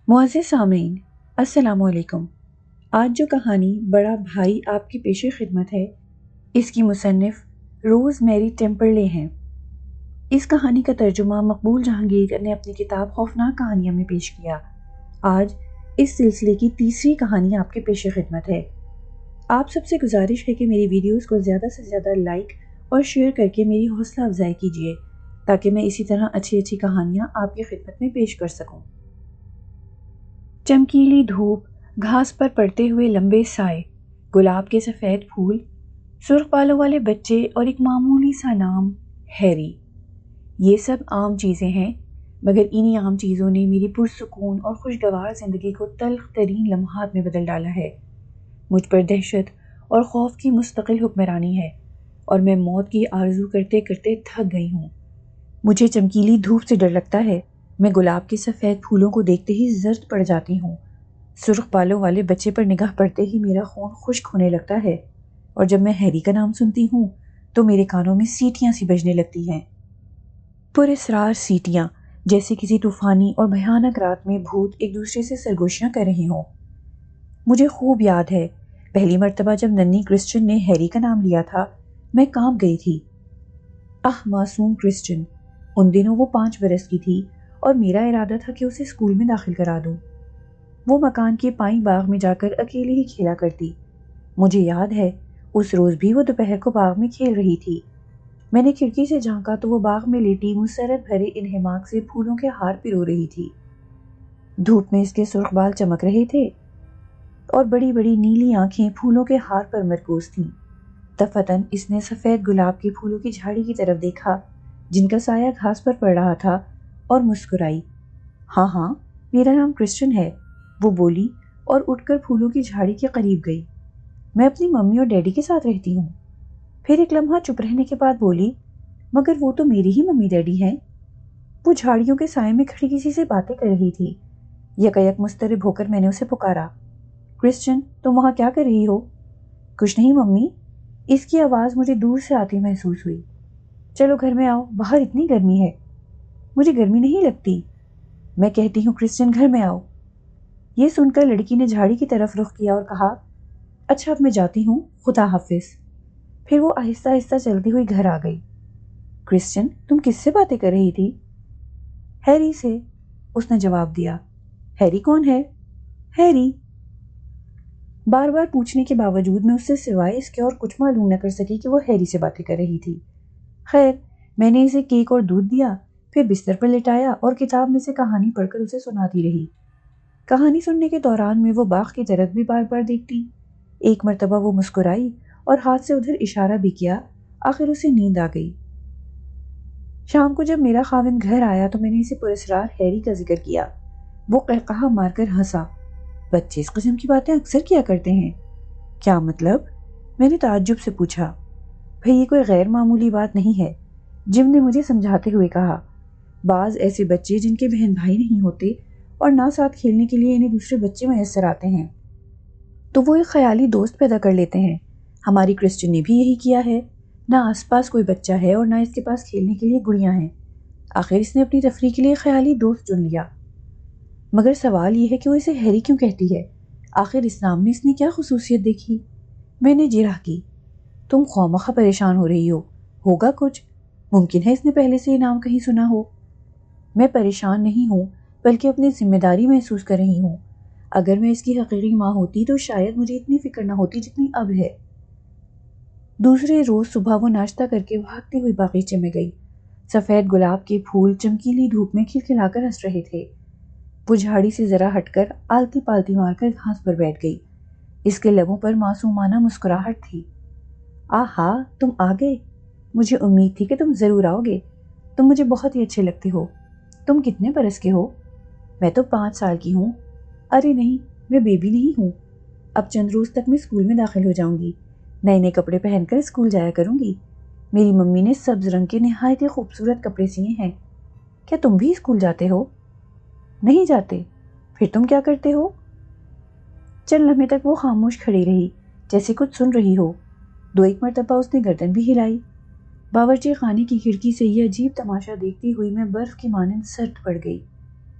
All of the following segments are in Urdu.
معزز سامعین، السلام علیکم۔ آج جو کہانی بڑا بھائی آپ کی پیش خدمت ہے، اس کی مصنف روز میری ٹیمپرلے ہیں۔ اس کہانی کا ترجمہ مقبول جہانگیر نے اپنی کتاب خوفناک کہانیاں میں پیش کیا۔ آج اس سلسلے کی تیسری کہانی آپ کے پیش خدمت ہے۔ آپ سب سے گزارش ہے کہ میری ویڈیوز کو زیادہ سے زیادہ لائک اور شیئر کر کے میری حوصلہ افزائی کیجیے تاکہ میں اسی طرح اچھی کہانیاں آپ کی خدمت میں پیش کر سکوں۔ چمکیلی دھوپ، گھاس پر پڑتے ہوئے لمبے سائے، گلاب کے سفید پھول، سرخ بالوں والے بچے اور ایک معمولی سا نام، ہیری۔ یہ سب عام چیزیں ہیں، مگر انہی عام چیزوں نے میری پرسکون اور خوشگوار زندگی کو تلخ ترین لمحات میں بدل ڈالا ہے۔ مجھ پر دہشت اور خوف کی مستقل حکمرانی ہے اور میں موت کی آرزو کرتے کرتے تھک گئی ہوں۔ مجھے چمکیلی دھوپ سے ڈر لگتا ہے۔ میں گلاب کے سفید پھولوں کو دیکھتے ہی زرد پڑ جاتی ہوں۔ سرخ بالوں والے بچے پر نگاہ پڑتے ہی میرا خون خشک ہونے لگتا ہے، اور جب میں ہیری کا نام سنتی ہوں تو میرے کانوں میں سیٹیاں سی بجنے لگتی ہیں، پر اسرار سیٹیاں، جیسے کسی طوفانی اور بھیانک رات میں بھوت ایک دوسرے سے سرگوشیاں کر رہے ہوں۔ مجھے خوب یاد ہے پہلی مرتبہ جب ننھی کرسچن نے ہیری کا نام لیا تھا، میں کانپ گئی تھی۔ معصوم کرسچن! ان دنوں وہ 5 برس کی تھی اور میرا ارادہ تھا کہ اسے اسکول میں داخل کرا دوں۔ وہ مکان کے پائیں باغ میں جا کر اکیلے ہی کھیلا کرتی۔ مجھے یاد ہے اس روز بھی وہ دوپہر کو باغ میں کھیل رہی تھی۔ میں نے کھڑکی سے جھانکا تو وہ باغ میں لیٹی مسرت بھرے انہماک سے پھولوں کے ہار پرو رہی تھی۔ دھوپ میں اس کے سرخ بال چمک رہے تھے اور بڑی بڑی نیلی آنکھیں پھولوں کے ہار پر مرکوز تھیں۔ دفتن اس نے سفید گلاب کے پھولوں کی جھاڑی کی طرف دیکھا جن کا سایہ گھاس پر پڑ رہا تھا، اور مسکرائی۔ ہاں، میرا نام کرسچن ہے، وہ بولی اور اٹھ کر پھولوں کی جھاڑی کے قریب گئی۔ میں اپنی ممی اور ڈیڈی کے ساتھ رہتی ہوں۔ پھر ایک لمحہ چپ رہنے کے بعد بولی، مگر وہ تو میری ہی ممی ڈیڈی ہیں۔ وہ جھاڑیوں کے سائے میں کھڑی کسی سے باتیں کر رہی تھی۔ یکایک مضطرب ہو کر میں نے اسے پکارا، کرسچن تم وہاں کیا کر رہی ہو؟ کچھ نہیں ممی، اس کی آواز مجھے دور سے آتی محسوس ہوئی۔ چلو گھر میں آؤ، باہر اتنی گرمی ہے۔ مجھے گرمی نہیں لگتی، میں کہتی ہوں کرسچن گھر میں آؤ۔ یہ سن کر لڑکی نے جھاڑی کی طرف رخ کیا اور کہا، اچھا اب میں جاتی ہوں، خدا حافظ۔ پھر وہ آہستہ آہستہ چلتی ہوئی گھر آ گئی۔ کرسچن تم کس سے باتیں کر رہی تھی؟ ہیری سے، اس نے جواب دیا۔ ہیری کون ہے؟ ہیری۔ بار بار پوچھنے کے باوجود میں اس سے سوائے اس کے اور کچھ معلوم نہ کر سکی کہ وہ ہیری سے باتیں کر رہی تھی۔ خیر، میں نے اسے کیک اور دودھ دیا، پھر بستر پر لٹایا اور کتاب میں سے کہانی پڑھ کر اسے سناتی رہی۔ کہانی سننے کے دوران میں وہ باغ کی طرف بھی بار بار دیکھتی۔ ایک مرتبہ وہ مسکرائی اور ہاتھ سے ادھر اشارہ بھی کیا۔ آخر اسے نیند آ گئی۔ شام کو جب میرا خاوند گھر آیا تو میں نے اسے پراسرار ہیری کا ذکر کیا۔ وہ قہقہہ مار کر ہنسا۔ بچے اس قسم کی باتیں اکثر کیا کرتے ہیں۔ کیا مطلب؟ میں نے تعجب سے پوچھا۔ بھئی یہ کوئی غیر معمولی بات نہیں ہے، جم نے مجھے سمجھاتے ہوئے کہا۔ بعض ایسے بچے جن کے بہن بھائی نہیں ہوتے اور نہ ساتھ کھیلنے کے لیے انہیں دوسرے بچے میسر آتے ہیں تو وہ ایک خیالی دوست پیدا کر لیتے ہیں۔ ہماری کرسچن نے بھی یہی کیا ہے۔ نہ آس پاس کوئی بچہ ہے اور نہ اس کے پاس کھیلنے کے لیے گڑیاں ہیں، آخر اس نے اپنی تفریح کے لیے خیالی دوست چن لیا۔ مگر سوال یہ ہے کہ وہ اسے ہیری کیوں کہتی ہے؟ آخر اس نام میں اس نے کیا خصوصیت دیکھی؟ میں نے جرح کی۔ تم خواہ پریشان ہو رہی ہو، ہوگا کچھ، ممکن ہے اس نے پہلے سے یہ نام کہیں سنا ہو۔ میں پریشان نہیں ہوں، بلکہ اپنی ذمہ داری محسوس کر رہی ہوں۔ اگر میں اس کی حقیقی ماں ہوتی تو شاید مجھے اتنی فکر نہ ہوتی جتنی اب ہے۔ دوسرے روز صبح وہ ناشتہ کر کے بھاگتی ہوئی باغیچے میں گئی۔ سفید گلاب کے پھول چمکیلی دھوپ میں کھلکھلا کر ہنس رہے تھے۔ وہ جھاڑی سے ذرا ہٹ کر آلتی پالتی مار کر گھاس پر بیٹھ گئی۔ اس کے لبوں پر معصومانہ مسکراہٹ تھی۔ آہا، تم آ گئے، مجھے امید تھی کہ تم ضرور آؤ گے۔ تم مجھے بہت ہی اچھے لگتے ہو۔ تم کتنے برس کے ہو؟ میں تو 5 سال کی ہوں۔ ارے نہیں، میں بیبی نہیں ہوں۔ اب چند روز تک میں اسکول میں داخل ہو جاؤں گی، نئے کپڑے پہن کر اسکول جایا کروں گی۔ میری ممی نے سبز رنگ کے نہایت ہی خوبصورت کپڑے سیے ہیں۔ کیا تم بھی اسکول جاتے ہو؟ نہیں جاتے؟ پھر تم کیا کرتے ہو؟ چند لمحے تک وہ خاموش کھڑی رہی، جیسے کچھ سن رہی ہو۔ 2-1 مرتبہ اس نے گردن بھی ہلائی۔ باورچی خانے کی کھڑکی سے یہ عجیب تماشا دیکھتی ہوئی میں برف کی مانند سرد پڑ گئی۔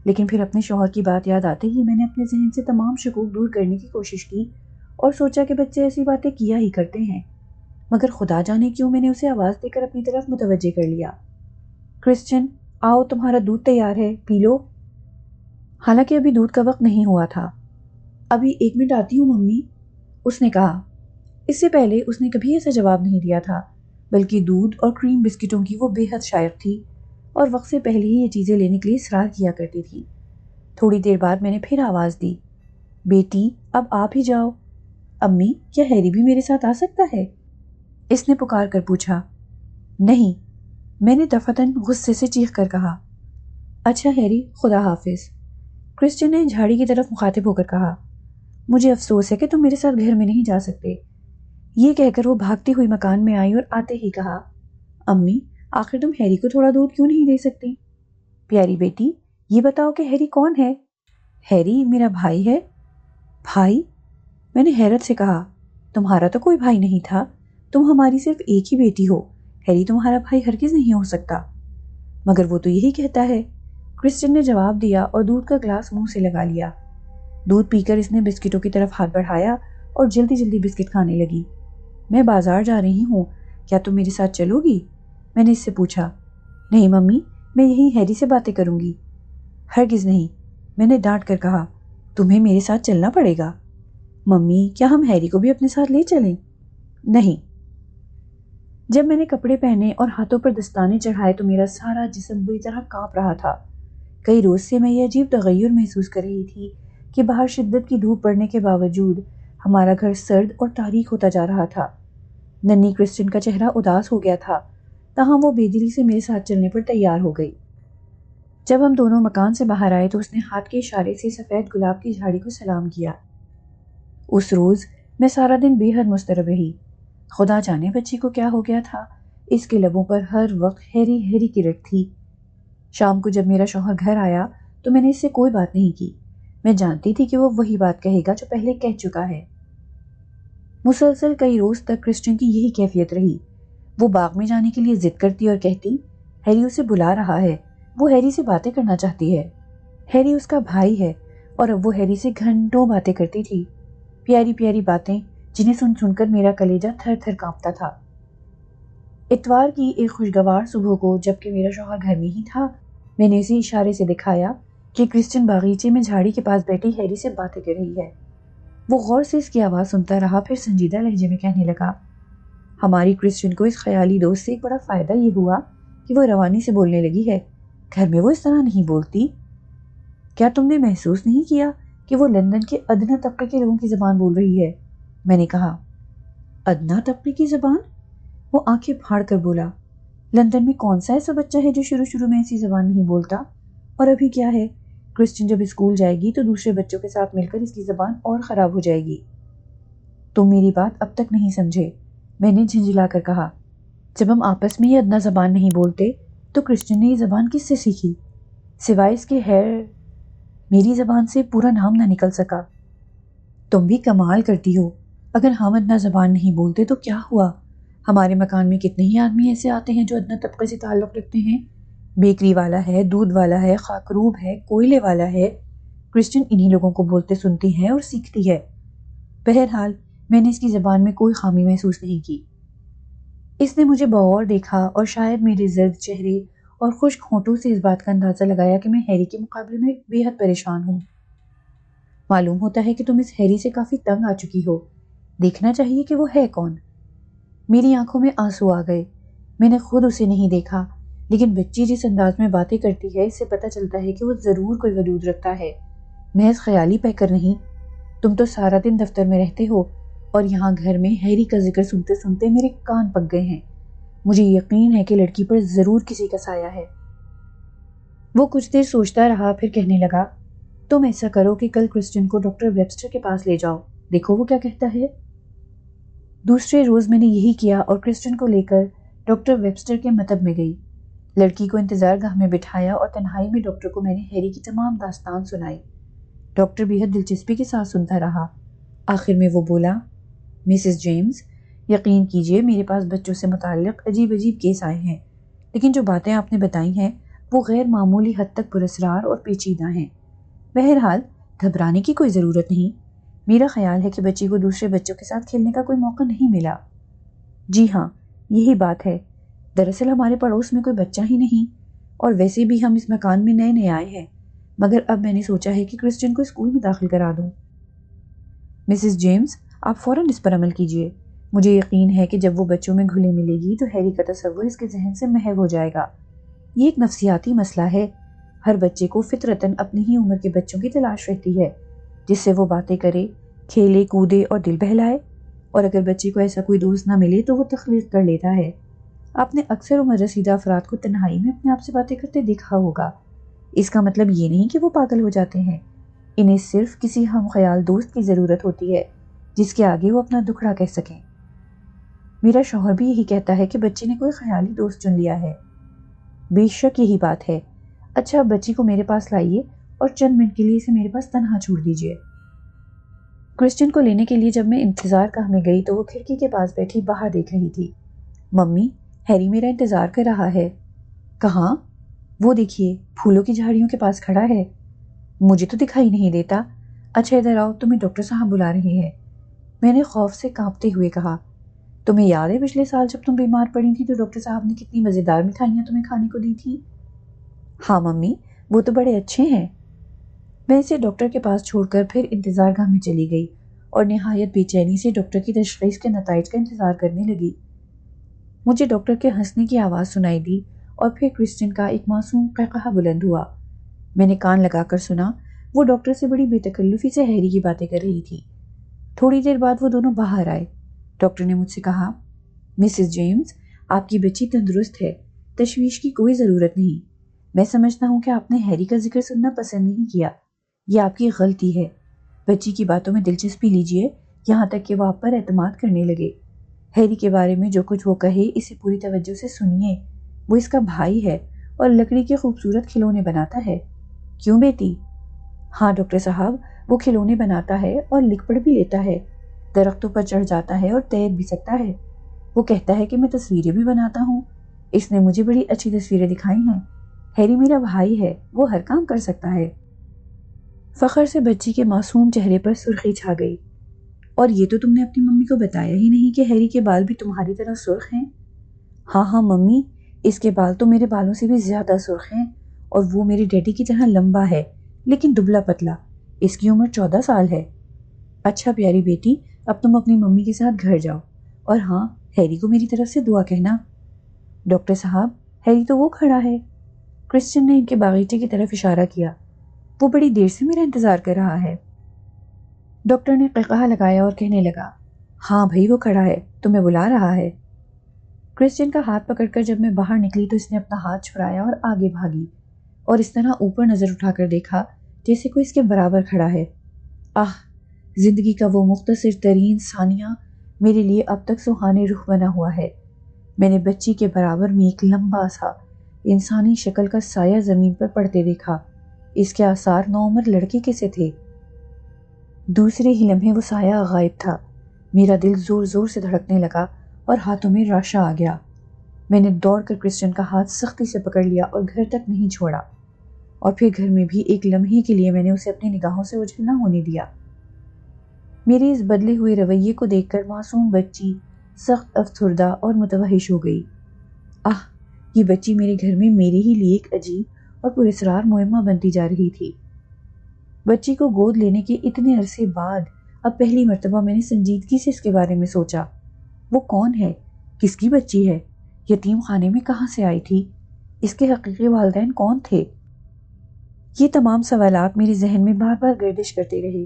لیکن پھر اپنے شوہر کی بات یاد آتے ہی میں نے اپنے ذہن سے تمام شکوک دور کرنے کی کوشش کی اور سوچا کہ بچے ایسی باتیں کیا ہی کرتے ہیں، مگر خدا جانے کیوں میں نے اسے آواز دے کر اپنی طرف متوجہ کر لیا۔ کرسچن، آؤ تمہارا دودھ تیار ہے، پی لو۔ حالانکہ ابھی دودھ کا وقت نہیں ہوا تھا۔ ابھی 1 منٹ آتی ہوں ممی، اس نے کہا۔ اس سے پہلے اس نے کبھی ایسا جواب نہیں دیا تھا، بلکہ دودھ اور کریم بسکٹوں کی وہ بے حد شائق تھی اور وقت سے پہلے ہی یہ چیزیں لینے کے لیے اصرار کیا کرتی تھی۔ تھوڑی دیر بعد میں نے پھر آواز دی، بیٹی اب آپ ہی جاؤ۔ امی، کیا ہیری بھی میرے ساتھ آ سکتا ہے؟ اس نے پکار کر پوچھا۔ نہیں، میں نے دفعتاً غصے سے چیخ کر کہا۔ اچھا ہیری، خدا حافظ، کرسچن نے جھاڑی کی طرف مخاطب ہو کر کہا۔ مجھے افسوس ہے کہ تم میرے ساتھ گھر میں نہیں جا سکتے۔ یہ کہہ کر وہ بھاگتی ہوئی مکان میں آئی اور آتے ہی کہا، امی آخر تم ہیری کو تھوڑا دودھ کیوں نہیں دے سکتی؟ پیاری بیٹی، یہ بتاؤ کہ ہیری کون ہے؟ ہیری میرا بھائی ہے۔ بھائی؟ میں نے حیرت سے کہا، تمہارا تو کوئی بھائی نہیں تھا، تم ہماری صرف ایک ہی بیٹی ہو، ہیری تمہارا بھائی ہرگز نہیں ہو سکتا۔ مگر وہ تو یہی کہتا ہے، کرسچن نے جواب دیا اور دودھ کا گلاس منہ سے لگا لیا۔ دودھ پی کر اس نے بسکٹوں کی طرف ہاتھ بڑھایا اور جلدی جلدی بسکٹ کھانے لگی۔ میں بازار جا رہی ہوں، کیا تم میرے ساتھ چلو گی؟ میں نے اس سے پوچھا۔ نہیں ممی، میں یہیں ہیری سے باتیں کروں گی۔ ہرگز نہیں، میں نے ڈانٹ کر کہا، تمہیں میرے ساتھ چلنا پڑے گا۔ ممی، کیا ہم ہیری کو بھی اپنے ساتھ لے چلیں؟ نہیں۔ جب میں نے کپڑے پہنے اور ہاتھوں پر دستانے چڑھائے تو میرا سارا جسم بری طرح کانپ رہا تھا۔ کئی روز سے میں یہ عجیب تغیر محسوس کر رہی تھی کہ باہر شدت کی دھوپ پڑنے کے باوجود ہمارا گھر سرد اور تاریک ہوتا جا رہا تھا۔ ننھی کرسچن کا چہرہ اداس ہو گیا تھا، تاہم وہ بے دلی سے میرے ساتھ چلنے پر تیار ہو گئی۔ جب ہم دونوں مکان سے باہر آئے تو اس نے ہاتھ کے اشارے سے سفید گلاب کی جھاڑی کو سلام کیا۔ اس روز میں سارا دن بے حد مضطرب رہی۔ خدا جانے بچی کو کیا ہو گیا تھا، اس کے لبوں پر ہر وقت ہیری ہیری کی رٹ تھی۔ شام کو جب میرا شوہر گھر آیا تو میں نے اس سے کوئی بات نہیں کی۔ میں جانتی تھی کہ وہ وہی بات کہے گا جو پہلے کہہ چکا ہے۔ مسلسل کئی روز تک کرسچن کی یہی کیفیت رہی۔ وہ باغ میں جانے کے لیے ضد کرتی اور کہتی، ہیری اسے بلا رہا ہے، وہ ہیری سے باتیں کرنا چاہتی ہے۔ ہیری اس کا بھائی ہے، اور اب وہ ہیری سے گھنٹوں باتیں کرتی تھی، پیاری پیاری باتیں جنہیں سن سن کر میرا کلیجہ تھر تھر کانپتا تھا۔ اتوار کی ایک خوشگوار صبح کو جب کہ میرا شوہر گھر میں ہی تھا، میں نے اسی اشارے سے دکھایا کہ کرسچن باغیچے میں جھاڑی کے پاس بیٹھی ہیری سے باتیں کر رہی ہے۔ وہ غور سے اس کی آواز سنتا رہا، پھر سنجیدہ لہجے میں کہنے لگا، ہماری کرسچن کو اس خیالی دوست سے ایک بڑا فائدہ یہ ہوا کہ وہ روانی سے بولنے لگی ہے، گھر میں وہ اس طرح نہیں بولتی۔ کیا تم نے محسوس نہیں کیا کہ وہ لندن کے ادنا طبقے کے لوگوں کی زبان بول رہی ہے؟ میں نے کہا۔ ادنا طبقے کی زبان؟ وہ آنکھیں پھاڑ کر بولا، لندن میں کون سا ایسا بچہ ہے جو شروع میں ایسی زبان نہیں بولتا؟ اور ابھی کیا ہے، کرسچن جب اسکول جائے گی تو دوسرے بچوں کے ساتھ مل کر اس کی زبان اور خراب ہو جائے گی۔ تم میری بات اب تک نہیں سمجھے، میں نے جھنجھلا کر کہا۔ جب ہم آپس میں یہ ادنا زبان نہیں بولتے تو کرسچن نے یہ زبان کس سے سیکھی؟ سوائے اس کے میری زبان سے پورا نام نہ نکل سکا۔ تم بھی کمال کرتی ہو، اگر ہم ادنا زبان نہیں بولتے تو کیا ہوا؟ ہمارے مکان میں کتنے ہی آدمی ایسے آتے ہیں جو ادنا طبقے سے تعلق رکھتے ہیں، بیکری والا ہے، دودھ والا ہے، خاکروب ہے، کوئلے والا ہے۔ کرسچن انہی لوگوں کو بولتے سنتی ہے اور سیکھتی ہے۔ بہرحال میں نے اس کی زبان میں کوئی خامی محسوس نہیں کی۔ اس نے مجھے بغور دیکھا اور شاید میرے زرد چہرے اور خشک ہونٹوں سے اس بات کا اندازہ لگایا کہ میں ہیری کے مقابلے میں بے حد پریشان ہوں۔ معلوم ہوتا ہے کہ تم اس ہیری سے کافی تنگ آ چکی ہو، دیکھنا چاہیے کہ وہ ہے کون۔ میری آنکھوں میں آنسو آ گئے۔ میں نے خود اسے نہیں دیکھا، لیکن بچی جس انداز میں باتیں کرتی ہے اس سے پتہ چلتا ہے کہ وہ ضرور کوئی ودود رکھتا ہے، محض خیالی پہ کر نہیں۔ تم تو سارا دن دفتر میں رہتے ہو اور یہاں گھر میں ہیری کا ذکر سنتے سنتے میرے کان پک گئے ہیں۔ مجھے یقین ہے کہ لڑکی پر ضرور کسی کا سایہ ہے۔ وہ کچھ دیر سوچتا رہا، پھر کہنے لگا، تم ایسا کرو کہ کل کرسچن کو ڈاکٹر ویبسٹر کے پاس لے جاؤ، دیکھو وہ کیا کہتا ہے۔ دوسرے روز میں نے یہی کیا اور کرسچن کو لے کر ڈاکٹر ویبسٹر کے مکتب میں گئی۔ لڑکی کو انتظار گاہ میں بٹھایا اور تنہائی میں ڈاکٹر کو میں نے ہیری کی تمام داستان سنائی۔ ڈاکٹر بے حد دلچسپی کے ساتھ سنتا رہا۔ آخر میں وہ بولا، مسز جیمز، یقین کیجئے میرے پاس بچوں سے متعلق عجیب عجیب کیس آئے ہیں، لیکن جو باتیں آپ نے بتائی ہیں وہ غیر معمولی حد تک پراسرار اور پیچیدہ ہیں۔ بہرحال گھبرانے کی کوئی ضرورت نہیں۔ میرا خیال ہے کہ بچی کو دوسرے بچوں کے ساتھ کھیلنے کا کوئی موقع نہیں ملا۔ جی ہاں، یہی بات ہے۔ دراصل ہمارے پڑوس میں کوئی بچہ ہی نہیں، اور ویسے بھی ہم اس مکان میں نئے نئے آئے ہیں، مگر اب میں نے سوچا ہے کہ کرسچن کو اسکول میں داخل کرا دوں۔ مسز جیمز، آپ فوراً اس پر عمل کیجئے۔ مجھے یقین ہے کہ جب وہ بچوں میں گھلے ملے گی تو ہیری کا تصور اس کے ذہن سے محو ہو جائے گا۔ یہ ایک نفسیاتی مسئلہ ہے۔ ہر بچے کو فطرتاً اپنی ہی عمر کے بچوں کی تلاش رہتی ہے جس سے وہ باتیں کرے، کھیلے کودے اور دل بہلائے، اور اگر بچے کو ایسا کوئی دوست نہ ملے تو وہ تخلیق کر لیتا ہے۔ آپ نے اکثر عمر رسیدہ افراد کو تنہائی میں اپنے آپ سے باتیں کرتے دیکھا ہوگا۔ اس کا مطلب یہ نہیں کہ وہ پاگل ہو جاتے ہیں، انہیں صرف کسی ہم خیال دوست کی ضرورت ہوتی ہے جس کے آگے وہ اپنا دکھڑا کہہ سکیں۔ میرا شوہر بھی یہی کہتا ہے کہ بچے نے کوئی خیالی دوست چن لیا ہے۔ بے شک یہی بات ہے۔ اچھا، بچی کو میرے پاس لائیے اور چند منٹ کے لیے اسے میرے پاس تنہا چھوڑ دیجیے۔ کرسچن کو لینے کے لیے جب میں انتظار گاہ میں گئی تو وہ کھڑکی کے پاس بیٹھی باہر دیکھ رہی تھی۔ ممی، ہیری میرا انتظار کر رہا ہے۔ کہاں؟ وہ دیکھیے، پھولوں کی جھاڑیوں کے پاس کھڑا ہے۔ مجھے تو دکھائی نہیں دیتا۔ اچھا ادھر آؤ، تمہیں ڈاکٹر صاحب بلا رہے ہیں۔ میں نے خوف سے کانپتے ہوئے کہا، تمہیں یاد ہے پچھلے سال جب تم بیمار پڑی تھی تو ڈاکٹر صاحب نے کتنی مزیدار مٹھائیاں تمہیں کھانے کو دی تھی؟ ہاں ممی، وہ تو بڑے اچھے ہیں۔ میں اسے ڈاکٹر کے پاس چھوڑ کر پھر انتظار گاہ میں چلی گئی اور نہایت بے چینی سے ڈاکٹر کی تشخیص کے نتائج کا انتظار کرنے لگی۔ مجھے ڈاکٹر کے ہنسنے کی آواز سنائی دی اور پھر کرسچن کا ایک معصوم قہقہہ بلند ہوا۔ میں نے کان لگا کر سنا۔ وہ ڈاکٹر سے بڑی بے تکلفی سے ہیری کی باتیں کر رہی تھی۔ تھوڑی دیر بعد وہ دونوں باہر آئے۔ ڈاکٹر نے مجھ سے کہا، مسز جیمز، آپ کی بچی تندرست ہے، تشویش کی کوئی ضرورت نہیں۔ میں سمجھتا ہوں کہ آپ نے ہیری کا ذکر سننا پسند نہیں کیا۔ یہ آپ کی غلطی ہے۔ بچی کی باتوں میں دلچسپی لیجئے یہاں تک کہ وہ آپ پر اعتماد کرنے لگے۔ ہیری کے بارے میں جو کچھ وہ کہے اسے پوری توجہ سے سنیے۔ وہ اس کا بھائی ہے اور لکڑی کے خوبصورت کھلونے بناتا ہے۔ کیوں بیٹی؟ ہاں ڈاکٹر صاحب، وہ کھلونے بناتا ہے اور لکھ پڑھ بھی لیتا ہے، درختوں پر چڑھ جاتا ہے اور تیر بھی سکتا ہے۔ وہ کہتا ہے کہ میں تصویریں بھی بناتا ہوں۔ اس نے مجھے بڑی اچھی تصویریں دکھائی ہیں۔ ہیری میرا بھائی ہے، وہ ہر کام کر سکتا ہے۔ فخر سے بچی کے معصوم چہرے پر سرخی چھا گئی۔ اور یہ تو تم نے اپنی ممی کو بتایا ہی نہیں کہ ہیری کے بال بھی تمہاری طرح سرخ ہیں۔ ہاں ہاں ممی، اس کے بال تو میرے بالوں سے بھی زیادہ سرخ ہیں، اور وہ میرے ڈیڈی کی طرح لمبا ہے لیکن دبلا پتلا۔ اس کی عمر 14 سال ہے۔ اچھا پیاری بیٹی، اب تم اپنی ممی کے ساتھ گھر جاؤ، اور ہاں، ہیری کو میری طرف سے دعا کہنا۔ ڈاکٹر صاحب، ہیری تو وہ کھڑا ہے۔ کرسچن نے ان کے باغیچے کی طرف اشارہ کیا۔ وہ بڑی دیر سے میرا انتظار کر رہا ہے۔ ڈاکٹر نے قہقہہ لگایا اور کہنے لگا، ہاں بھائی وہ کھڑا ہے، تمہیں بلا رہا ہے۔ کرسچن کا ہاتھ پکڑ کر جب میں باہر نکلی تو اس نے اپنا ہاتھ چھڑایا اور آگے بھاگی، اور اس طرح اوپر نظر اٹھا کر دیکھا جیسے کوئی اس کے برابر کھڑا ہے۔ آہ، زندگی کا وہ مختصر ترین ثانیہ میرے لیے اب تک سہانے رخ بنا ہوا ہے۔ میں نے بچی کے برابر میں ایک لمبا سا انسانی شکل کا سایہ زمین پر پڑتے دیکھا۔ اس کے آثار نوعمر لڑکے کے سے تھے۔ دوسرے ہی لمحے وہ سایہ غائب تھا۔ میرا دل زور زور سے دھڑکنے لگا اور ہاتھوں میں راشا آ گیا۔ میں نے دوڑ کر کرسچن کا ہاتھ سختی سے پکڑ لیا اور گھر تک نہیں چھوڑا، اور پھر گھر میں بھی ایک لمحے کے لیے میں نے اسے اپنی نگاہوں سے اوجھل نہ ہونے دیا۔ میرے اس بدلے ہوئے رویے کو دیکھ کر معصوم بچی سخت افسردہ اور متوحش ہو گئی۔ آہ، یہ بچی میرے گھر میں میرے ہی لیے ایک عجیب اور پراسرار معمہ بنتی جا رہی تھی۔ بچی کو گود لینے کے اتنے عرصے بعد اب پہلی مرتبہ میں نے سنجیدگی سے اس کے بارے میں سوچا۔ وہ کون ہے؟ کس کی بچی ہے؟ یتیم خانے میں کہاں سے آئی تھی؟ اس کے حقیقی والدین کون تھے؟ یہ تمام سوالات میرے ذہن میں بار بار گردش کرتے رہے۔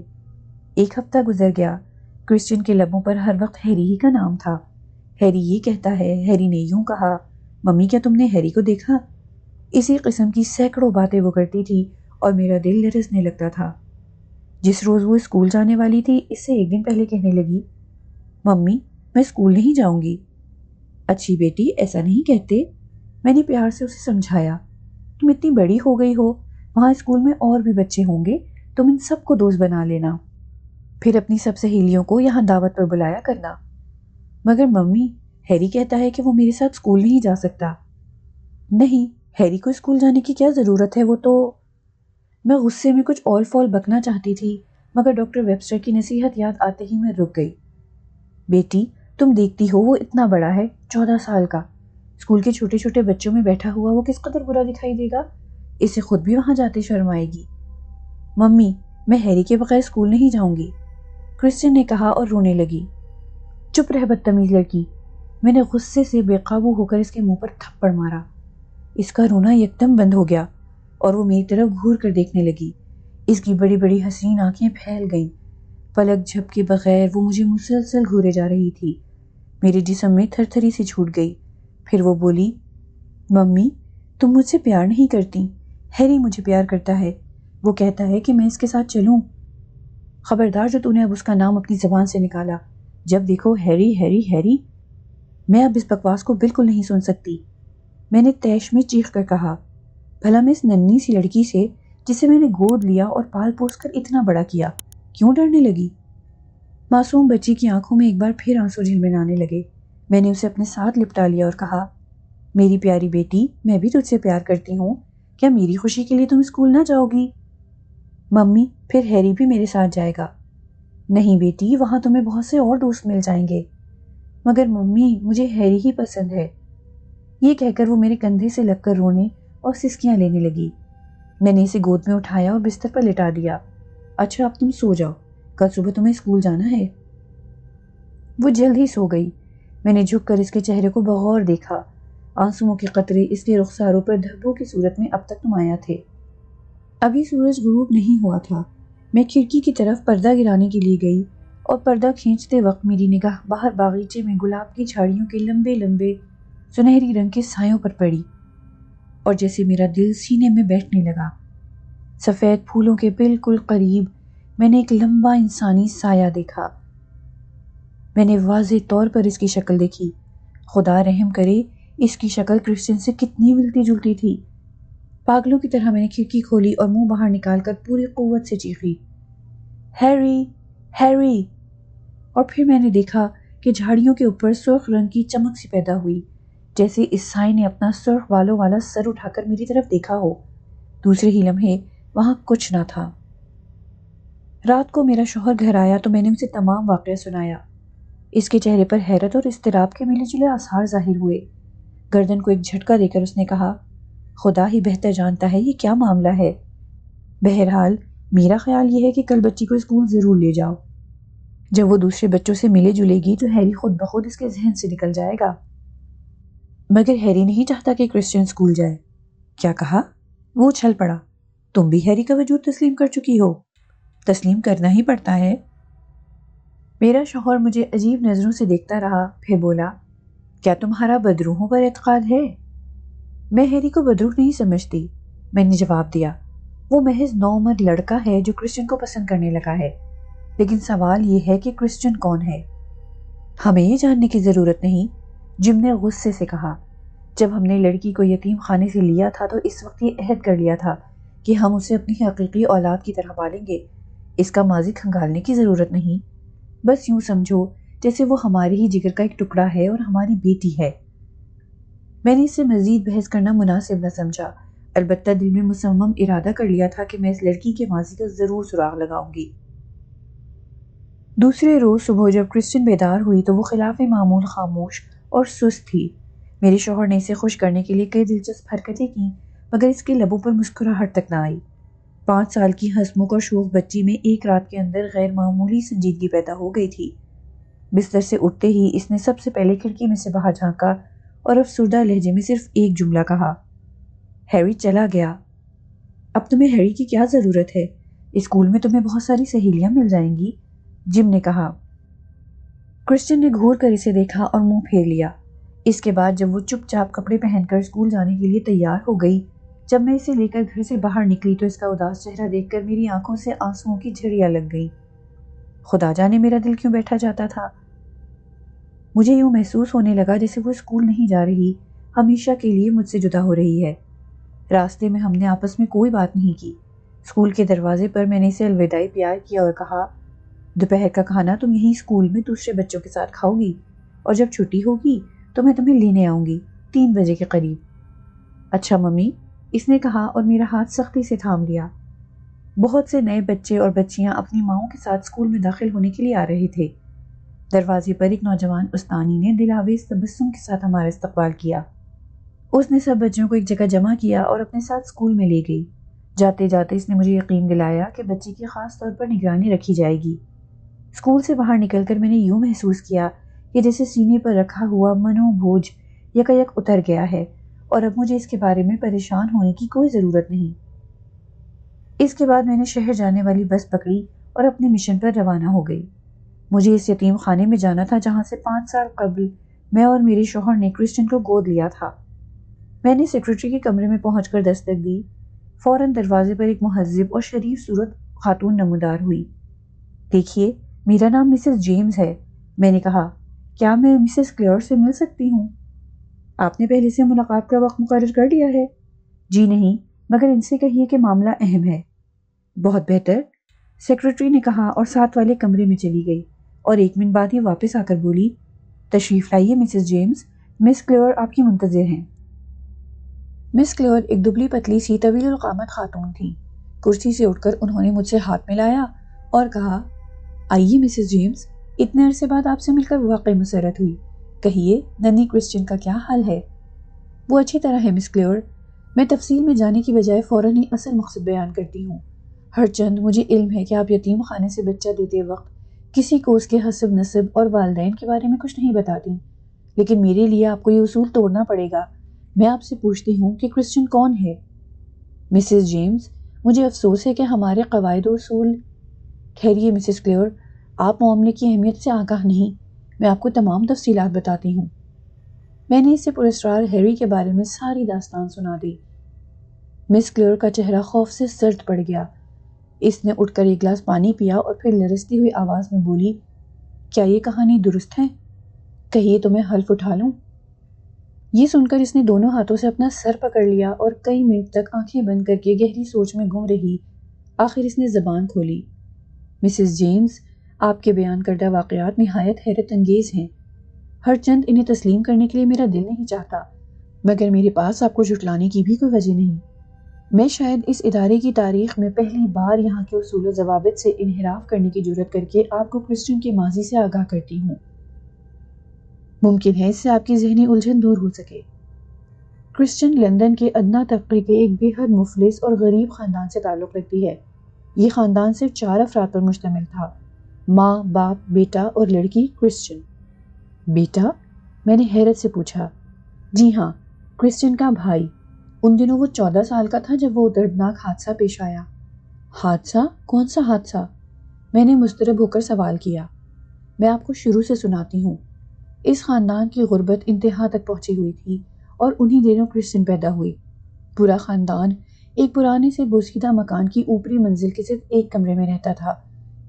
ایک ہفتہ گزر گیا۔ کرسچن کے لبوں پر ہر وقت ہیری ہی کا نام تھا۔ ہیری یہ کہتا ہے، ہیری نے یوں کہا، ممی کیا تم نے ہیری کو دیکھا؟ اسی قسم کی سینکڑوں باتیں وہ کرتی تھی اور میرا دل لرزنے لگتا تھا۔ جس روز وہ اسکول جانے والی تھی اس سے ایک دن پہلے کہنے لگی، ممی میں اسکول نہیں جاؤں گی۔ اچھی بیٹی، ایسا نہیں کہتے۔ میں نے پیار سے اسے سمجھایا، تم اتنی بڑی ہو گئی ہو، وہاں اسکول میں اور بھی بچے ہوں گے، تم ان سب کو دوست بنا لینا، پھر اپنی سب سہیلیوں کو یہاں دعوت پر بلایا کرنا۔ مگر ممی، ہیری کہتا ہے کہ وہ میرے ساتھ اسکول نہیں جا سکتا۔ نہیں، ہیری کو اسکول جانے کی کیا ضرورت ہے، وہ تو… میں غصے میں کچھ اول فول بکنا چاہتی تھی، مگر ڈاکٹر ویبسٹر کی نصیحت یاد آتے ہی میں رک گئی۔ بیٹی، تم دیکھتی ہو وہ اتنا بڑا ہے، 14 سال کا، اسکول کے چھوٹے چھوٹے بچوں میں بیٹھا ہوا، وہ کس قدر برا دکھائی دے گا، اسے خود بھی وہاں جاتے شرم آئے گی۔ ممی، میں ہیری کے بغیر اسکول نہیں جاؤں گی، کرسٹین نے کہا اور رونے لگی۔ چپ رہ بدتمیز لڑکی، میں نے غصے سے بے قابو ہو کر اس کے منہ پر تھپڑ مارا۔ اس کا رونا یکدم بند ہو گیا اور وہ میری طرف گھور کر دیکھنے لگی۔ اس کی بڑی بڑی حسین آنکھیں پھیل گئیں، پلک جھپکے بغیر وہ مجھے مسلسل گھورے جا رہی تھی۔ میرے جسم میں تھر تھری سی چھوٹ گئی۔ پھر وہ بولی، ممی، تم مجھ سے پیار نہیں کرتی، ہیری مجھے پیار کرتا ہے، وہ کہتا ہے کہ میں اس کے ساتھ چلوں۔ خبردار جو تو نے اب اس کا نام اپنی زبان سے نکالا، جب دیکھو ہیری ہیری ہیری۔ میں اب اس بکواس کو بالکل نہیں سن سکتی، میں نے طیش میں چیخ کر کہا۔ بھلا میں اس ننھی سی لڑکی سے، جسے میں نے گود لیا اور پال پوس کر اتنا بڑا کیا، کیوں ڈرنے لگی؟ معصوم بچی کی آنکھوں میں ایک بار پھر آنسو جھلملانے لگے۔ میں نے اسے اپنے ساتھ لپٹا لیا اور کہا، میری پیاری بیٹی، میں بھی تجھ سے پیار کرتی ہوں، کیا میری خوشی کے لیے تم اسکول نہ جاؤ گی؟ ممی، پھر ہیری بھی میرے ساتھ جائے گا۔ نہیں بیٹی، وہاں تمہیں بہت سے اور دوست مل جائیں گے۔ مگر ممی، مجھے ہیری ہی پسند ہے۔ یہ کہہ کر وہ میرے کندھے سے لگ کر رونے اور سسکیاں لینے لگی۔ میں نے اسے گود میں اٹھایا اور بستر پر لٹا دیا۔ اچھا اب تم سو جاؤ، کل صبح تمہیں اسکول جانا ہے۔ وہ جلد ہی سو گئی۔ میں نے جھک کر اس کے چہرے کو بغور دیکھا۔ آنسوؤں کے قطرے اس کے رخساروں پر دھبوں کی صورت میں اب تک نمایاں تھے۔ ابھی سورج غروب نہیں ہوا تھا۔ میں کھڑکی کی طرف پردہ گرانے کے لیے گئی اور پردہ کھینچتے وقت میری نگاہ باہر باغیچے میں گلاب کی جھاڑیوں کے لمبے لمبے سنہری رنگ کے سایوں پر پڑی، اور جیسے میرا دل سینے میں بیٹھنے لگا۔ سفید پھولوں کے بالکل قریب میں نے ایک لمبا انسانی سایہ دیکھا۔ میں نے واضح طور پر اس کی شکل دیکھی۔ خدا رحم کرے، اس کی شکل کرسٹین سے کتنی ملتی جلتی تھی۔ پاگلوں کی طرح میں نے کھڑکی کھولی اور منہ باہر نکال کر پوری قوت سے چیخی، ہیری ہیری! اور پھر میں نے دیکھا کہ جھاڑیوں کے اوپر سرخ رنگ کی چمک سی پیدا ہوئی، جیسے اس سائے نے اپنا سرخ بالوں والا سر اٹھا کر میری طرف دیکھا ہو۔ دوسرے ہی لمحے وہاں کچھ نہ تھا۔ رات کو میرا شوہر گھر آیا تو میں نے اسے تمام واقعہ سنایا۔ اس کے چہرے پر حیرت اور اضطراب کے ملے جلے آثار ظاہر ہوئے۔ گردن کو ایک جھٹکا دے کر اس نے کہا، خدا ہی بہتر جانتا ہے یہ کیا معاملہ ہے۔ بہرحال میرا خیال یہ ہے کہ کل بچی کو اسکول ضرور لے جاؤ۔ جب وہ دوسرے بچوں سے ملے جلے گی تو ہیری خود بخود اس کے ذہن سے نکل جائے گا۔ مگر ہیری نہیں چاہتا کہ کرسٹین اسکول جائے۔ کیا کہا؟ وہ اچھل پڑا۔ تم بھی ہیری کا وجود تسلیم کر چکی ہو؟ تسلیم کرنا ہی پڑتا ہے۔ میرا شوہر مجھے عجیب نظروں سے دیکھتا رہا، پھر بولا، کیا تمہارا بدروحوں پر اعتقاد ہے؟ میں ہیری کو بدروح نہیں سمجھتی، میں نے جواب دیا۔ وہ محض نوعمر لڑکا ہے جو کرسٹین کو پسند کرنے لگا ہے، لیکن سوال یہ ہے کہ کرسٹین کون ہے؟ ہمیں یہ جاننے کی ضرورت نہیں، جم نے غصے سے کہا۔ جب ہم نے لڑکی کو یتیم خانے سے لیا تھا تو اس وقت یہ عہد کر لیا تھا کہ ہم اسے اپنی حقیقی اولاد کی طرح پالیں گے۔ اس کا ماضی کھنگالنے کی ضرورت نہیں، بس یوں سمجھو جیسے وہ ہماری ہی جگر کا ایک ٹکڑا ہے اور ہماری بیٹی ہے۔ میں نے اس سے مزید بحث کرنا مناسب نہ سمجھا، البتہ دل میں مصمم ارادہ کر لیا تھا کہ میں اس لڑکی کے ماضی کا ضرور سراغ لگاؤں گی۔ دوسرے روز صبح جب کرسٹین بیدار ہوئی تو وہ خلاف معمول خاموش اور سست تھی۔ میرے شوہر نے اسے خوش کرنے کے لیے کئی دلچسپ حرکتیں کیں، مگر اس کے لبوں پر مسکراہٹ تک نہ آئی۔ 5 سال کی ہنسمکھ اور شوخ بچی میں ایک رات کے اندر غیر معمولی سنجیدگی پیدا ہو گئی تھی۔ بستر سے اٹھتے ہی اس نے سب سے پہلے کھڑکی میں سے باہر جھانکا اور افسردہ لہجے میں صرف ایک جملہ کہا، ہیری چلا گیا۔ اب تمہیں ہیری کی کیا ضرورت ہے؟ اسکول میں تمہیں بہت ساری سہیلیاں مل جائیں گی، جم نے کہا۔ کرسٹین نے گھور کر اسے دیکھا اور منہ پھیر لیا۔ اس کے بعد جب وہ چپ چاپ کپڑے پہن کر اسکول جانے کے لیے تیار ہو گئی، جب میں اسے لے کر گھر سے باہر نکلی تو اس کا اداس چہرہ دیکھ کر میری آنکھوں سے آنسوؤں کی جھڑیاں لگ گئیں۔ خدا جانے میرا دل کیوں بیٹھا جاتا تھا۔ مجھے یوں محسوس ہونے لگا جیسے وہ اسکول نہیں جا رہی، ہمیشہ کے لیے مجھ سے جدا ہو رہی ہے۔ راستے میں ہم نے آپس میں کوئی بات نہیں کی۔ اسکول کے دروازے پر میں نے اسے الوداعی پیار کیا اور کہا، دوپہر کا کھانا تم یہیں اسکول میں دوسرے بچوں کے ساتھ کھاؤ گی، اور جب چھٹی ہوگی تو میں تمہیں لینے آؤں گی 3 بجے کے قریب۔ اچھا ممی، اس نے کہا اور میرا ہاتھ سختی سے تھام لیا۔ بہت سے نئے بچے اور بچیاں اپنی ماؤں کے ساتھ اسکول میں داخل ہونے کے لیے آ رہے تھے۔ دروازے پر ایک نوجوان استانی نے دلاویز تبسم کے ساتھ ہمارا استقبال کیا۔ اس نے سب بچوں کو ایک جگہ جمع کیا اور اپنے ساتھ اسکول میں لے گئی۔ جاتے جاتے اس نے مجھے یقین دلایا کہ بچے کی خاص طور پر نگرانی رکھی جائے گی۔ اسکول سے باہر نکل کر میں نے یوں محسوس کیا کہ جیسے سینے پر رکھا ہوا منو بوجھ یکایک اتر گیا ہے اور اب مجھے اس کے بارے میں پریشان ہونے کی کوئی ضرورت نہیں۔ اس کے بعد میں نے شہر جانے والی بس پکڑی اور اپنے مشن پر روانہ ہو گئی۔ مجھے اس یتیم خانے میں جانا تھا جہاں سے 5 سال قبل میں اور میرے شوہر نے کرسچن کو گود لیا تھا۔ میں نے سیکرٹری کے کمرے میں پہنچ کر دستک دی۔ فوراً دروازے پر ایک مہذب اور شریف صورت خاتون نمودار ہوئی۔ دیکھیے، میرا نام مسز جیمز ہے، میں نے کہا۔ کیا میں مسز کلیئر سے مل سکتی ہوں؟ آپ نے پہلے سے ملاقات کا وقت مقرر کر لیا ہے؟ جی نہیں، مگر ان سے کہیے کہ معاملہ اہم ہے۔ بہت بہتر، سیکرٹری نے کہا اور ساتھ والے کمرے میں چلی گئی اور 1 منٹ بعد ہی واپس آ کر بولی، تشریف لائیے مسز جیمز، مس کلیئر آپ کی منتظر ہیں۔ مس کلیئر ایک دبلی پتلی سی طویل القامت خاتون تھی۔ کرسی سے اٹھ کر انہوں نے مجھ سے ہاتھ ملایا اور کہا، آئیے مسز جیمز، اتنے عرصے بعد آپ سے مل کر واقعی مسرت ہوئی۔ کہیے، ننھی کرسچن کا کیا حال ہے؟ وہ اچھی طرح ہے مس کلیئر، میں تفصیل میں جانے کی بجائے فوراً ہی اصل مقصد بیان کرتی ہوں۔ ہر چند مجھے علم ہے کہ آپ یتیم خانے سے بچہ دیتے وقت کسی کو اس کے حسب نسب اور والدین کے بارے میں کچھ نہیں بتاتی، لیکن میرے لیے آپ کو یہ اصول توڑنا پڑے گا۔ میں آپ سے پوچھتی ہوں کہ کرسچن کون ہے؟ مسز جیمز، مجھے افسوس ہے کہ ہمارے قواعد و اصول… ٹھہریے مسز کلیئر، آپ معاملے کی اہمیت سے آگاہ نہیں، میں آپ کو تمام تفصیلات بتاتی ہوں۔ میں نے اسے پراسرار ہیری کے بارے میں ساری داستان سنا دی۔ مس کلیئر کا چہرہ خوف سے سرد پڑ گیا۔ اس نے اٹھ کر 1 گلاس پانی پیا اور پھر لرزتی ہوئی آواز میں بولی، کیا یہ کہانی درست ہے؟ کہیے تو میں حلف اٹھا لوں۔ یہ سن کر اس نے دونوں ہاتھوں سے اپنا سر پکڑ لیا اور کئی منٹ تک آنکھیں بند کر کے گہری سوچ میں گم رہی۔ آخر اس نے زبان کھولی، مسز جیمز، آپ کے بیان کردہ واقعات نہایت حیرت انگیز ہیں۔ ہر چند انہیں تسلیم کرنے کے لیے میرا دل نہیں چاہتا، مگر میرے پاس آپ کو جھٹلانے کی بھی کوئی وجہ نہیں۔ میں شاید اس ادارے کی تاریخ میں پہلی بار یہاں کے اصول و ضوابط سے انحراف کرنے کی جرات کر کے آپ کو کرسچن کے ماضی سے آگاہ کرتی ہوں۔ ممکن ہے اس سے آپ کی ذہنی الجھن دور ہو سکے۔ کرسچن لندن کے ادنیٰ طبقے کے ایک بے حد مفلس اور غریب خاندان سے تعلق رکھتی ہے۔ یہ خاندان صرف 4 افراد پر مشتمل تھا، ماں، باپ، بیٹا اور لڑکی کرسچن۔ بیٹا؟ میں نے حیرت سے پوچھا۔ جی ہاں، کرسچن کا بھائی۔ ان دنوں وہ 14 سال کا تھا جب وہ دردناک حادثہ پیش آیا۔ حادثہ؟ کون سا حادثہ؟ میں نے مضطرب ہو کر سوال کیا۔ میں آپ کو شروع سے سناتی ہوں۔ اس خاندان کی غربت انتہا تک پہنچی ہوئی تھی اور انہی دنوں کرسچن پیدا ہوئی۔ پورا خاندان ایک پرانے سے بوسیدہ مکان کی اوپری منزل کے صرف ایک کمرے میں رہتا تھا،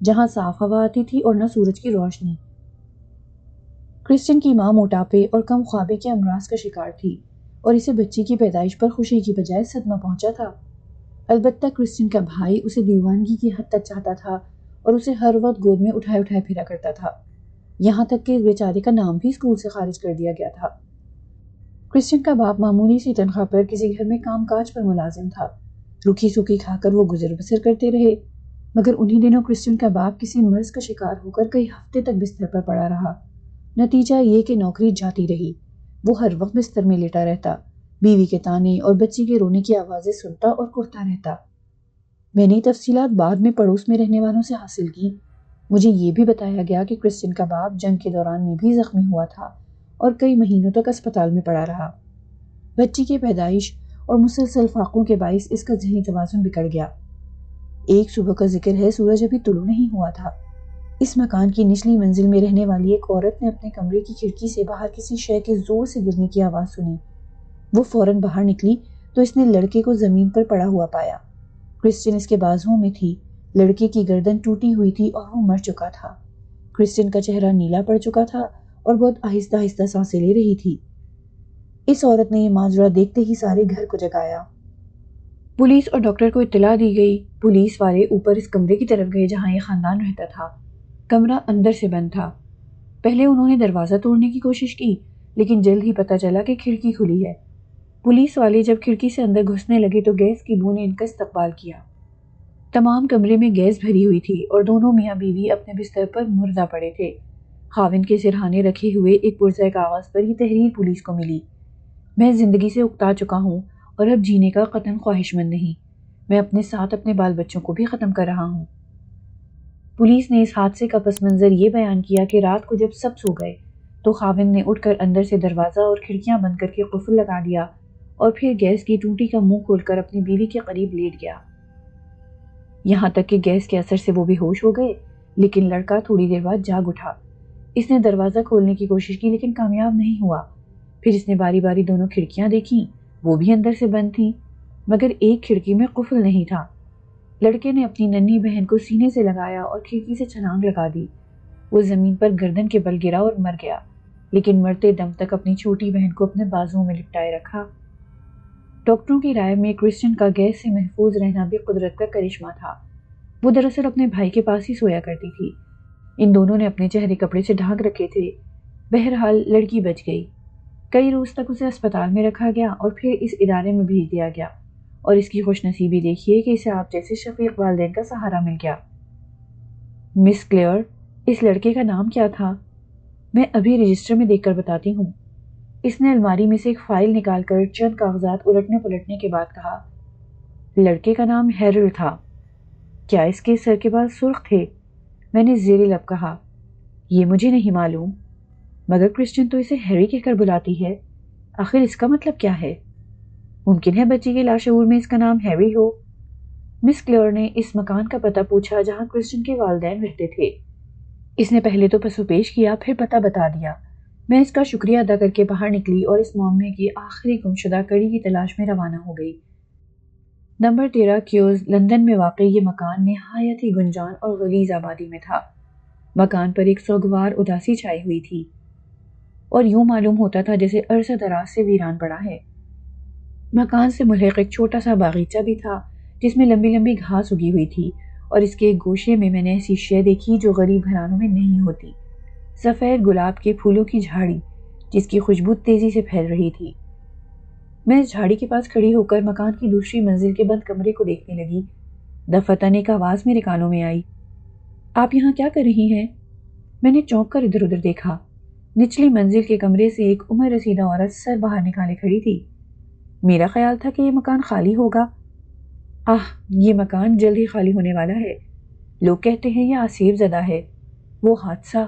جہاں صاف ہوا آتی تھی اور نہ سورج کی روشنی۔ کرسچن کی ماں موٹاپے اور کم خوابی کے امراض کا شکار تھی اور اسے بچی کی پیدائش پر خوشی کی بجائے صدمہ پہنچا تھا۔ البتہ کرسچن کا بھائی اسے دیوانگی کی حد تک چاہتا تھا اور اسے ہر وقت گود میں اٹھائے اٹھائے پھرا کرتا تھا، یہاں تک کہ اس بیچارے کا نام بھی اسکول سے خارج کر دیا گیا تھا۔ کرسچن کا باپ معمولی سی تنخواہ پر کسی گھر میں کام کاج پر ملازم تھا۔ روکھی سوکھی کھا کر وہ گزر بسر کرتے رہے، مگر انہی دنوں کرسچن کا باپ کسی مرض کا شکار ہو کر کئی ہفتے تک بستر پر پڑا رہا۔ نتیجہ یہ کہ نوکری جاتی رہی۔ وہ ہر وقت بستر میں لیٹا رہتا، بیوی کے تانے اور بچی کے رونے کی آوازیں سنتا اور کرتا رہتا۔ میں نے تفصیلات بعد میں پڑوس میں رہنے والوں سے حاصل کی۔ مجھے یہ بھی بتایا گیا کہ کرسچن کا باپ جنگ کے دوران میں بھی زخمی ہوا تھا اور کئی مہینوں تک اسپتال میں پڑا رہا۔ بچی کی پیدائش اور مسلسل فاقوں کے باعث اس کا ذہنی توازن بگڑ گیا۔ ایک صبح کا ذکر ہے، سورج ابھی طلوع نہیں ہوا تھا۔ اس مکان کی نچلی منزل میں رہنے والی ایک عورت نے اپنے کمرے کی کھڑکی سے باہر کسی شے کے زور سے گرنے کی آواز سنی۔ وہ فوراً باہر نکلی تو اس نے لڑکے کو زمین پر پڑا ہوا پایا۔ کرسچن اس کے بازوؤں میں تھی، لڑکے کی گردن ٹوٹی ہوئی تھی اور وہ مر چکا تھا۔ کرسچن کا چہرہ نیلا پڑ چکا تھا اور بہت آہستہ آہستہ سانسیں لے رہی تھی۔ اس عورت نے یہ ماجرا دیکھتے ہی سارے گھر کو جگایا۔ پولیس اور ڈاکٹر کو اطلاع دی گئی۔ پولیس والے اوپر اس کمرے کی طرف گئے جہاں یہ خاندان رہتا تھا۔ کمرہ اندر سے بند تھا۔ پہلے انہوں نے دروازہ توڑنے کی کوشش کی، لیکن جلد ہی پتہ چلا کہ کھڑکی کھلی ہے۔ پولیس والے جب کھڑکی سے اندر گھسنے لگے تو گیس کی بو نے ان کا استقبال کیا۔ تمام کمرے میں گیس بھری ہوئی تھی اور دونوں میاں بیوی اپنے بستر پر مردہ پڑے تھے۔ خاوند کے سرہانے رکھے ہوئے ایک پرزہ کاغذ پر یہ تحریر پولیس کو ملی: میں زندگی سے اکتا چکا ہوں اور اب جینے کا قطعاً خواہش مند نہیں۔ میں اپنے ساتھ اپنے بال بچوں کو بھی ختم کر رہا ہوں۔ پولیس نے اس حادثے کا پس منظر یہ بیان کیا کہ رات کو جب سب سو گئے تو خاوند نے اٹھ کر اندر سے دروازہ اور کھڑکیاں بند کر کے قفل لگا دیا اور پھر گیس کی ٹوٹی کا منہ کھول کر اپنی بیوی کے قریب لیٹ گیا۔ یہاں تک کہ گیس کے اثر سے وہ بھی ہوش ہو گئے، لیکن لڑکا تھوڑی دیر بعد جاگ اٹھا۔ اس نے دروازہ کھولنے کی کوشش کی لیکن کامیاب نہیں ہوا۔ پھر اس نے باری باری دونوں کھڑکیاں دیکھیں، وہ بھی اندر سے بند تھیں، مگر ایک کھڑکی میں قفل نہیں تھا۔ لڑکے نے اپنی ننھی بہن کو سینے سے لگایا اور کھڑکی سے چھلانگ لگا دی۔ وہ زمین پر گردن کے بل گرا اور مر گیا، لیکن مرتے دم تک اپنی چھوٹی بہن کو اپنے بازوؤں میں لپٹائے رکھا۔ ڈاکٹروں کی رائے میں کرسٹین کا گیس سے محفوظ رہنا بھی قدرت کا کرشمہ تھا۔ وہ دراصل اپنے بھائی کے پاس ہی سویا کرتی تھی۔ ان دونوں نے اپنے چہرے کپڑے سے ڈھانک رکھے تھے۔ بہرحال لڑکی بچ گئی۔ کئی روز تک اسے اسپتال میں رکھا گیا اور پھر اس ادارے میں بھیج دیا گیا، اور اس کی خوش نصیبی دیکھیے کہ اسے آپ جیسے شفیق والدین کا سہارا مل گیا۔ مس کلیئر، اس لڑکے کا نام کیا تھا؟ میں ابھی رجسٹر میں دیکھ کر بتاتی ہوں۔ اس نے الماری میں سے ایک فائل نکال کر چند کاغذات الٹنے پلٹنے کے بعد کہا۔ لڑکے کا نام ہیرلڈ تھا۔ کیا اس کے سر کے بال سرخ تھے؟ میں نے زیر لب کہا۔ یہ مجھے نہیں معلوم، مگر کرسٹین تو اسے ہیری کہہ کر بلاتی ہے۔ آخر اس کا مطلب کیا ہے؟ ممکن ہے بچی کے لاشعور میں اس کا نام ہیری ہو۔ مس کلیئر نے اس مکان کا پتہ پوچھا جہاں کرسٹین کے والدین رہتے تھے۔ اس نے پہلے تو پسو پیش کیا، پھر پتہ بتا دیا۔ میں اس کا شکریہ ادا کر کے باہر نکلی اور اس معمے کی آخری گمشدہ کڑی کی تلاش میں روانہ ہو گئی۔ نمبر 13 کیوز لندن میں واقع یہ مکان نہایت ہی گنجان اور غلیظ آبادی میں تھا۔ مکان پر ایک سوگوار اداسی چھائی ہوئی تھی اور یوں معلوم ہوتا تھا جیسے عرصہ دراز سے ویران پڑا ہے۔ مکان سے ملحق ایک چھوٹا سا باغیچہ بھی تھا جس میں لمبی لمبی گھاس اگی ہوئی تھی، اور اس کے ایک گوشے میں نے ایسی شے دیکھی جو غریب گھرانوں میں نہیں ہوتی: سفید گلاب کے پھولوں کی جھاڑی جس کی خوشبو تیزی سے پھیل رہی تھی۔ میں اس جھاڑی کے پاس کھڑی ہو کر مکان کی دوسری منزل کے بند کمرے کو دیکھنے لگی۔ دفتن ایک آواز میرے کانوں میں آئی: آپ یہاں کیا کر رہی ہیں؟ میں نے چونک کر ادھر ادھر دیکھا۔ نچلی منزل کے کمرے سے ایک عمر رسیدہ عورت سر باہر نکالے کھڑی تھی۔ میرا خیال تھا کہ یہ مکان خالی ہوگا۔ یہ مکان جلد ہی خالی ہونے والا ہے۔ لوگ کہتے ہیں یہ آسیب زدہ ہے۔ وہ حادثہ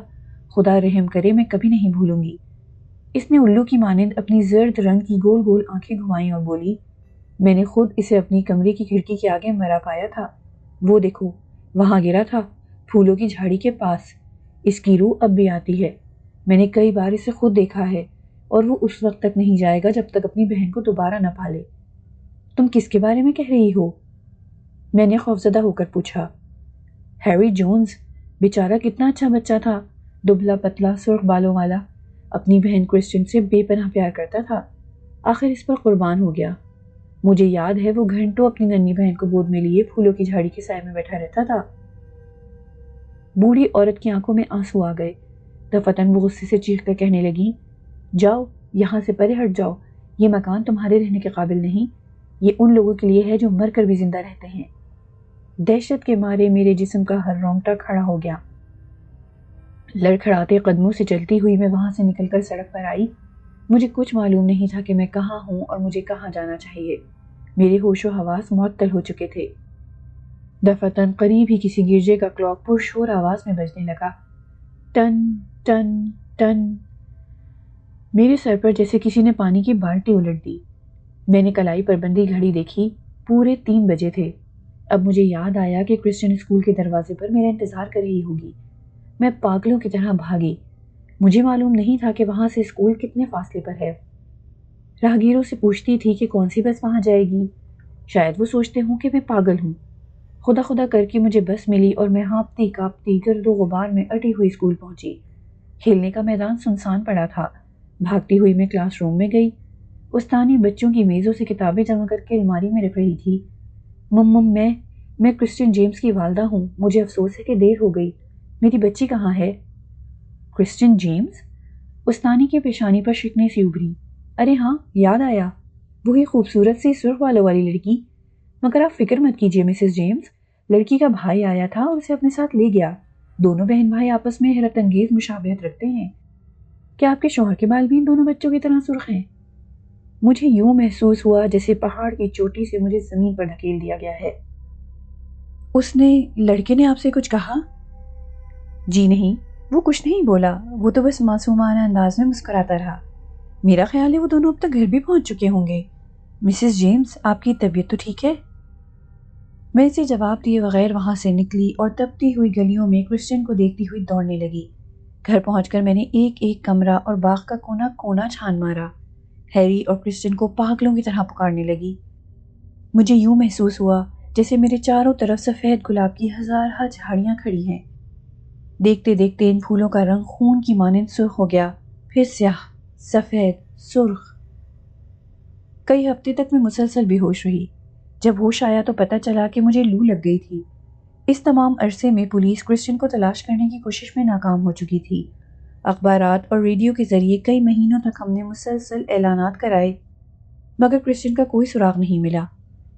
خدا رحم کرے میں کبھی نہیں بھولوں گی۔ اس نے الو کی مانند اپنی زرد رنگ کی گول گول آنکھیں گھمائیں اور بولی: میں نے خود اسے اپنی کمرے کی کھڑکی کے آگے مرا پایا تھا۔ وہ دیکھو، وہاں گرا تھا، پھولوں کی جھاڑی کے پاس۔ اس کی روح اب بھی آتی ہے۔ میں نے کئی بار اسے خود دیکھا ہے، اور وہ اس وقت تک نہیں جائے گا جب تک اپنی بہن کو دوبارہ نہ پالے۔ تم کس کے بارے میں کہہ رہی ہو؟ میں نے خوفزدہ ہو کر پوچھا۔ ہیری جونز، بیچارہ کتنا اچھا بچہ تھا، دبلا پتلا سرخ بالوں والا، اپنی بہن کرسٹین سے بے پناہ پیار کرتا تھا، آخر اس پر قربان ہو گیا۔ مجھے یاد ہے وہ گھنٹوں اپنی ننھی بہن کو گود میں لیے پھولوں کی جھاڑی کے سائے میں بیٹھا رہتا تھا۔ بوڑھی عورت کی آنکھوں میں آنسو آ گئے۔ دفتن وہ غصے سے چیخ کر کہنے لگی: جاؤ، یہاں سے پرے ہٹ جاؤ، یہ مکان تمہارے رہنے کے قابل نہیں، یہ ان لوگوں کے لیے ہے جو مر کر بھی زندہ رہتے ہیں۔ دہشت کے مارے میرے جسم کا ہر رونگٹا کھڑا ہو گیا۔ لڑکھڑاتے قدموں سے چلتی ہوئی میں وہاں سے نکل کر سڑک پر آئی۔ مجھے کچھ معلوم نہیں تھا کہ میں کہاں ہوں اور مجھے کہاں جانا چاہیے۔ میرے ہوش و حواس معطل ہو چکے تھے۔ دفتن قریب ہی کسی گرجے کا کلاک پرشور آواز میں بجنے لگا: ٹن ٹن ٹن۔ میرے سر پر جیسے کسی نے پانی کی بالٹی الٹ دی۔ میں نے کلائی پر بندی گھڑی دیکھی، پورے 3 بجے تھے۔ اب مجھے یاد آیا کہ کرسٹین اسکول کے دروازے پر میرا انتظار کر رہی ہوگی۔ میں پاگلوں کی طرح بھاگی۔ مجھے معلوم نہیں تھا کہ وہاں سے اسکول کتنے فاصلے پر ہے۔ راہگیروں سے پوچھتی تھی کہ کون سی بس وہاں جائے گی۔ شاید وہ سوچتے ہوں کہ میں پاگل ہوں۔ خدا خدا کر کے مجھے بس ملی اور میں ہانپتی کانپتی گرد و غبار میں اٹی ہوئی اسکول پہنچی۔ کھیلنے کا میدان سنسان پڑا تھا۔ بھاگتی ہوئی میں کلاس روم میں گئی۔ استانی بچوں کی میزوں سے کتابیں جمع کر کے الماری میں رکھ رہی تھی۔ مم میں کرسٹین جیمز کی والدہ ہوں۔ مجھے افسوس ہے کہ دیر ہو گئی۔ میری بچی کہاں ہے؟ Christine James? استانی کی پیشانی پر شکنیں سی ابھری۔ ارے ہاں، یاد آیا۔ وہی خوبصورت سی سرخ بالوں والی لڑکی؟ مگر آپ فکر مت کیجیے مسز جیمز، لڑکی کا بھائی آیا تھا اور اسے اپنے ساتھ لے گیا۔ دونوں بہن بھائی آپس میں حیرت انگیز مشابہت رکھتے ہیں۔ کیا آپ کے شوہر کے بال بھی ان دونوں بچوں کی طرح سرخ ہیں؟ مجھے یوں محسوس ہوا جیسے پہاڑ کی چوٹی سے مجھے زمین پر دھکیل دیا گیا ہے۔ اس نے، لڑکے نے آپ سے کچھ کہا؟ جی نہیں، وہ کچھ نہیں بولا، وہ تو بس معصومانہ انداز میں مسکراتا رہا۔ میرا خیال ہے وہ دونوں اب تک گھر بھی پہنچ چکے ہوں گے۔ مسز جیمز، آپ کی طبیعت تو ٹھیک ہے؟ میں اسے جواب دیے بغیر وہاں سے نکلی اور تپتی ہوئی گلیوں میں کرسچن کو دیکھتی ہوئی دوڑنے لگی۔ گھر پہنچ کر میں نے ایک ایک کمرہ اور باغ کا کونا کونا چھان مارا۔ ہیری اور کرسچن کو پاگلوں کی طرح پکارنے لگی۔ مجھے یوں محسوس ہوا جیسے میرے چاروں طرف سفید گلاب کی ہزارہ جھاڑیاں کھڑی ہیں۔ دیکھتے دیکھتے ان پھولوں کا رنگ خون کی مانند سرخ ہو گیا، پھر سیاہ، سفید، سرخ۔ کئی ہفتے تک میں مسلسل بے ہوش رہی۔ جب ہوش آیا تو پتہ چلا کہ مجھے لو لگ گئی تھی۔ اس تمام عرصے میں پولیس کرسچن کو تلاش کرنے کی کوشش میں ناکام ہو چکی تھی۔ اخبارات اور ریڈیو کے ذریعے کئی مہینوں تک ہم نے مسلسل اعلانات کرائے، مگر کرسچن کا کوئی سراغ نہیں ملا۔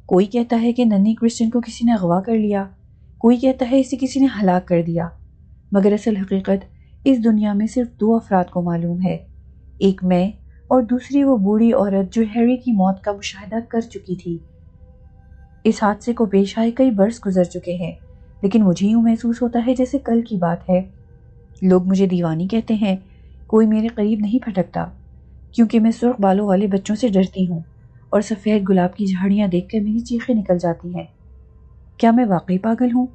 کوئی کہتا ہے کہ ننھی کرسچن کو کسی نے اغوا کر لیا، کوئی کہتا ہے اسے کسی نے ہلاک کر دیا، مگر اصل حقیقت اس دنیا میں صرف دو افراد کو معلوم ہے، ایک میں اور دوسری وہ بوڑھی عورت جو ہیری کی موت کا مشاہدہ کر چکی تھی۔ اس حادثے کو پیش آئے کئی برس گزر چکے ہیں، لیکن مجھے یوں محسوس ہوتا ہے جیسے کل کی بات ہے۔ لوگ مجھے دیوانی کہتے ہیں، کوئی میرے قریب نہیں پھٹکتا، کیونکہ میں سرخ بالوں والے بچوں سے ڈرتی ہوں اور سفید گلاب کی جھاڑیاں دیکھ کر میری چیخیں نکل جاتی ہیں۔ کیا میں واقعی پاگل ہوں؟